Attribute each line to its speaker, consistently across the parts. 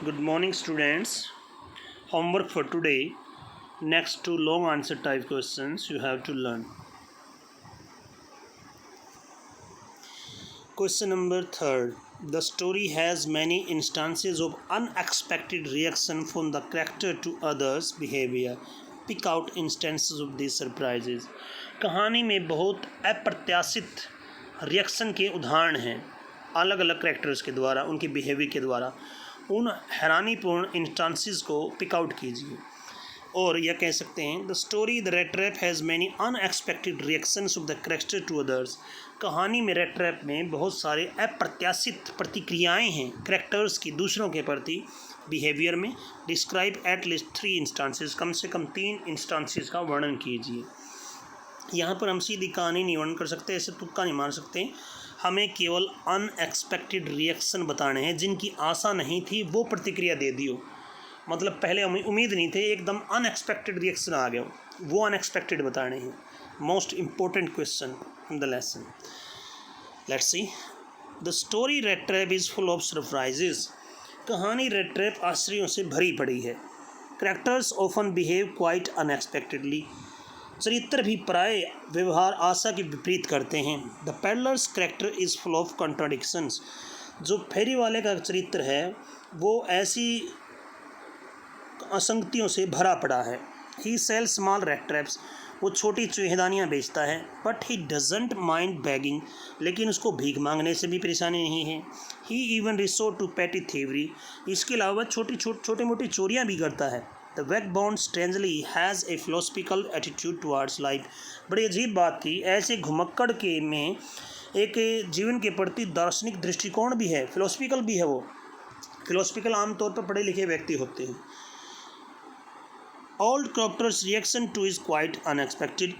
Speaker 1: Good morning, students. Homework for today. Next to long answer type questions you have to learn. Question number 3. The story has many instances of unexpected reaction from the character to others' behavior. Pick out instances of these surprises. कहानी में बहुत अप्रत्याशित reaction के उदाहरण हैं अलग अलग characters के द्वारा उनके बिहेवियर के द्वारा उन हैरानीपूर्ण इंस्टांसेस को पिक आउट कीजिए और यह कह सकते हैं the story the rat trap has many unexpected reactions of the character to others. कहानी में रेड ट्रैप में बहुत सारे अप्रत्याशित प्रतिक्रियाएं हैं कैरेक्टर्स की दूसरों के प्रति बिहेवियर में। डिस्क्राइब एट लीस्ट 3 इंस्टांसेस, कम से कम 3 इंस्टांसेस का वर्णन कीजिए। यहाँ पर हम सीधी कहानी नहीं वर्णन कर सकते, ऐसे तुक्का नहीं मार सकते। हमें केवल अनएक्सपेक्टेड रिएक्शन बताने हैं, जिनकी आशा नहीं थी वो प्रतिक्रिया दे दियो। मतलब पहले हमें उम्मीद नहीं थे, एकदम अनएक्सपेक्टेड रिएक्शन आ गया, वो अनएक्सपेक्टेड बताने हैं। Most important question in the lesson. Let's see. The story red trap is full of surprises. कहानी रेड ट्रैप आश्चर्यों से भरी पड़ी है। Characters often behave quite unexpectedly. चरित्र भी प्राय व्यवहार आशा के विपरीत करते हैं। The peddlers character is full of contradictions. जो फेरी वाले का चरित्र है वो ऐसी असंगतियों से भरा पड़ा है। He sell small rat traps. वो छोटी चूहेदानियाँ बेचता है। But he doesn't mind begging. लेकिन उसको भीख मांगने से भी परेशानी नहीं है। He even resort to petty thievery. इसके अलावा छोटी मोटी चोरियाँ भी करता है। The vagabond strangely has a philosophical attitude towards life. बड़ी अजीब बात थी, ऐसे घुमक्कड़ के में एक जीवन के प्रति दार्शनिक दृष्टिकोण भी है, फिलोसफिकल भी है। वो फिलोसफिकल आमतौर पर पढ़े लिखे व्यक्ति होते हैं। Old crofter's reaction to is quite unexpected.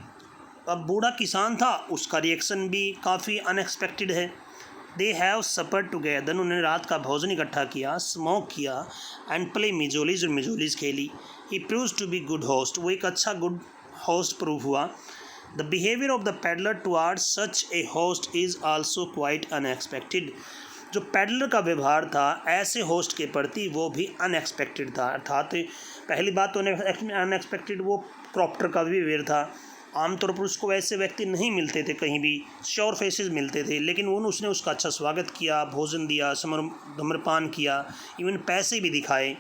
Speaker 1: अब बूढ़ा किसान था, उसका रिएक्शन भी काफ़ी अनएक्सपेक्टेड है। They have supper together. उन्होंने रात का भोजन इकट्ठा किया, स्मोक किया एंड प्ले मिजोलीज और मिजोलीज खेली। He proves to be good host. वो एक अच्छा गुड होस्ट प्रूव हुआ। The behaviour of the peddler towards such a host is also quite unexpected. जो पैडलर का व्यवहार था ऐसे होस्ट के प्रति वो भी अनएक्सपेक्टेड था। अर्थात पहली बात तो अनएक्सपेक्टेड वो क्रॉप्टर का भी बिहेवियर था। आमतौर पर उसको वैसे व्यक्ति नहीं मिलते थे, कहीं भी श्योर फेसेस मिलते थे, लेकिन उसने उसका अच्छा स्वागत किया, भोजन दिया, धूम्रपान किया, इवन पैसे भी दिखाए।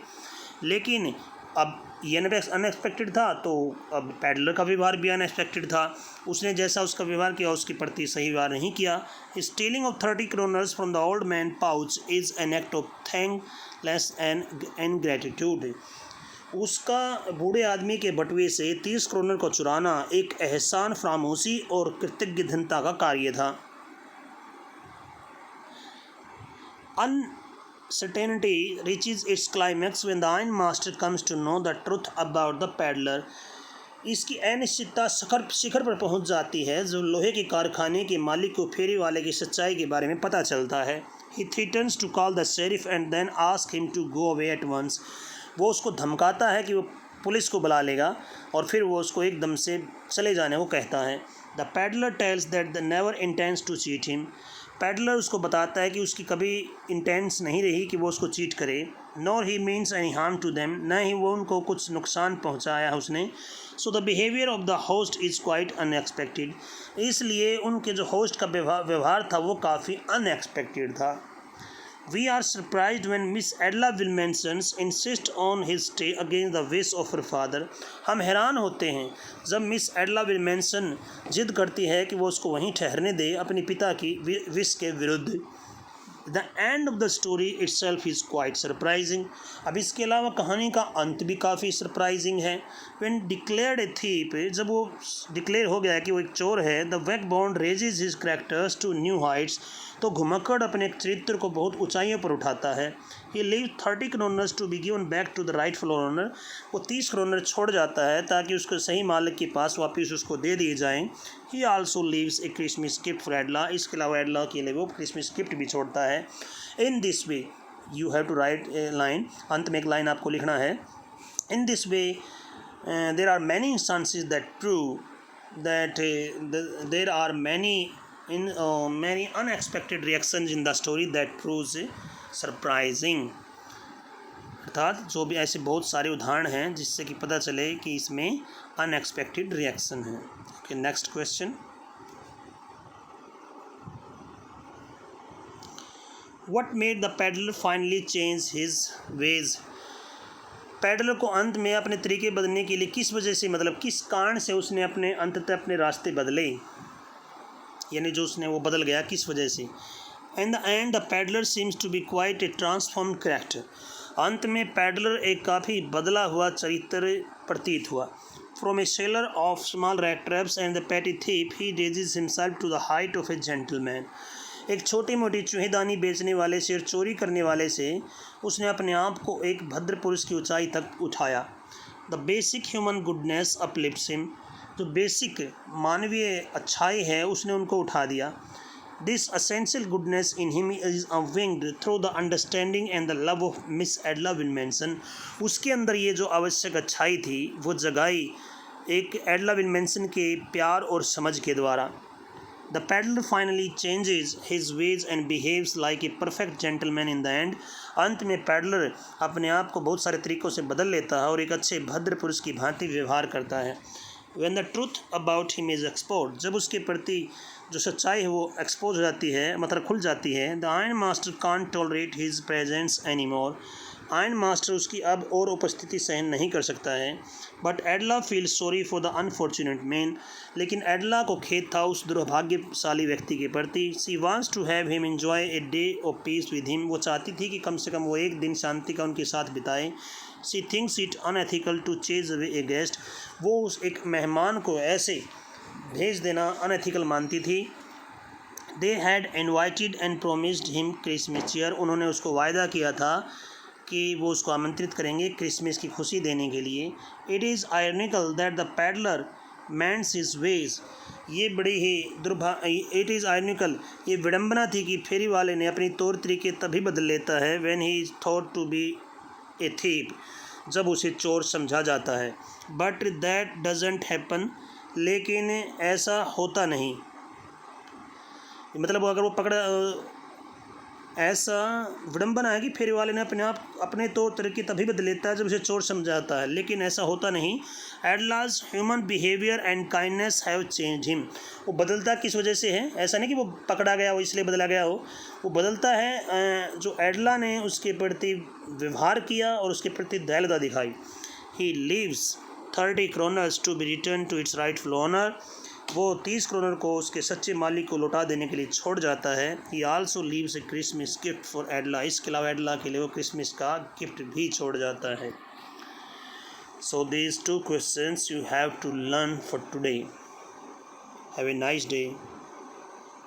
Speaker 1: लेकिन अब ये अनएक्सपेक्टेड था, तो अब पैडलर का व्यवहार भी अनएक्सपेक्टेड था। उसने जैसा उसका व्यवहार किया उसके प्रति सही व्यवहार नहीं किया। Stealing of 30 kroners from the old man pouch is an act of thankless and ingratitude. उसका बूढ़े आदमी के बटुए से 30 क्रोनर को चुराना एक एहसान फरामोशी और कृतज्ञता का कार्य था। Uncertainty reaches its climax when the ironmaster comes to know the truth about the peddler. इसकी अनिश्चितता शिखर पर पहुंच जाती है जो लोहे के कारखाने के मालिक को फेरी वाले की सच्चाई के बारे में पता चलता है। He threatens to call the sheriff and then ask him to go away at once. वो उसको धमकाता है कि वो पुलिस को बुला लेगा और फिर वो उसको एकदम से चले जाने को कहता है। The peddler tells that the never intends to cheat him. Peddler उसको बताता है कि उसकी कभी इंटेंस नहीं रही कि वो उसको चीट करे। Nor he means any harm to them. न ही वो उनको कुछ नुकसान पहुंचाया है उसने। So the behaviour of the host is quite unexpected. इसलिए उनके जो होस्ट का व्यवहार था वो काफ़ी अनएक्सपेक्टेड था। We are surprised when Miss Adela Wilmanson insists on his stay against the wish of her father. हम हैरान होते हैं जब मिस एडला विल्मैनसन जिद करती है कि वो उसको वहीं ठहरने दे अपने पिता की विश के विरुद्ध। The end of the story itself is quite surprising. अब इसके अलावा कहानी का अंत भी काफ़ी सरप्राइजिंग है। व्हेन डिक्लेयर्ड ए थीप, जब वो डिक्लेयर हो गया कि वो एक चोर है, the vagabond raises his characters to new heights. तो घुमक्कड़ अपने चरित्र को बहुत ऊंचाइयों पर उठाता है। He leave 30 kroners to be given back to the rightful owner. वो 30 kroners छोड़ जाता है ताकि उसको सही मालिक के पास वापस उसको दे दिए जाएं। He also leaves a Christmas gift for Edla. इसके अलावा एडला के लिए वो क्रिसमस गिफ्ट भी छोड़ता है। In this way you have to write a line. अंत में एक लाइन आपको लिखना है। In this way there are many instances that prove that there are many unexpected reactions in the story that proves surprising. अर्थात जो भी ऐसे बहुत सारे उदाहरण हैं जिससे कि पता चले कि इसमें अनएक्सपेक्टेड रिएक्शन है। Okay, next question. What made the peddler finally change his veg? Peddler को अंत में अपने तरीके बदलने के लिए किस वजह से, मतलब किस कारण से उसने अपने अंततः अपने रास्ते बदले, यानी जो उसने वो बदल गया किस वजह से। In the end the peddler seems to be quite a transformed character. अंत में पैडलर एक काफ़ी बदला हुआ चरित्र प्रतीत हुआ। From a seller of small rat traps and the petty thief he raises himself to the height of a gentleman. एक छोटी मोटी चूहेदानी बेचने वाले से और चोरी करने वाले से उसने अपने आप को एक भद्र पुरुष की ऊंचाई तक उठाया। The basic human goodness uplifts him. जो बेसिक मानवीय अच्छाई है उसने उनको उठा दिया। This essential goodness in him is अविंग्ड through the understanding and the love of Miss Edla Willmansson. उसके अंदर ये जो आवश्यक अच्छाई थी वो जगाई एक एडला विलमेंसन के प्यार और समझ के द्वारा। The peddler finally changes his ways and behaves like a perfect gentleman in the end. अंत में पैडलर अपने आप को बहुत सारे तरीक़ों से बदल लेता है और एक अच्छे भद्र पुरुष की भांति व्यवहार करता है। When the truth about him is exposed, जब उसके प्रति जो सच्चाई है वो एक्सपोज हो जाती है, मतलब खुल जाती है। The iron master can't tolerate his presence anymore. Ion master उसकी अब और उपस्थिति सहन नहीं कर सकता है। But एडला feel sorry for the unfortunate man. लेकिन एडला को खेद था उस दुर्भाग्यशाली व्यक्ति के प्रति। She wants to have him enjoy a day of peace with him. वो चाहती थी कि कम से कम वो एक दिन शांति का उनके साथ बिताए। She thinks it unethical to chase away a guest. वो उस एक मेहमान को ऐसे भेज देना अनएथिकल मानती थी। They had invited and promised him Christmas cheer. उन्होंने उसको वायदा किया था कि वो उसको आमंत्रित करेंगे क्रिसमस की खुशी देने के लिए। It is ironical that the peddler mends his ways. ये बड़ी ही इट इज़ आयरनिकल, ये विडम्बना थी कि फेरी वाले ने अपनी तौर तरीके तभी बदल लेता है when he is thought to be a thief, जब उसे चोर समझा जाता है। बट दैट डजेंट हैपन, लेकिन ऐसा होता नहीं। मतलब अगर वो पकड़ा, ऐसा विडम्बना है कि फेरी वाले ने अपने तौर तरीके तभी बदल लेता है जब उसे चोर समझाता है, लेकिन ऐसा होता नहीं। Edla's human behaviour and kindness have change him. वो बदलता किस वजह से है? ऐसा नहीं कि वो पकड़ा गया हो इसलिए बदला गया हो। वो बदलता है जो एडला ने उसके प्रति व्यवहार किया और उसके प्रति दयालुता दिखाई। He leaves 30 kroners to be return to its rightful owner. वो 30 kroners को उसके सच्चे मालिक को लौटा देने के लिए छोड़ जाता है। He also leaves a Christmas gift for Edla. इसके अलावा एडला के लिए वो क्रिसमस का गिफ्ट भी छोड़ जाता है। So these 2 questions you have to learn for today. Have a nice day.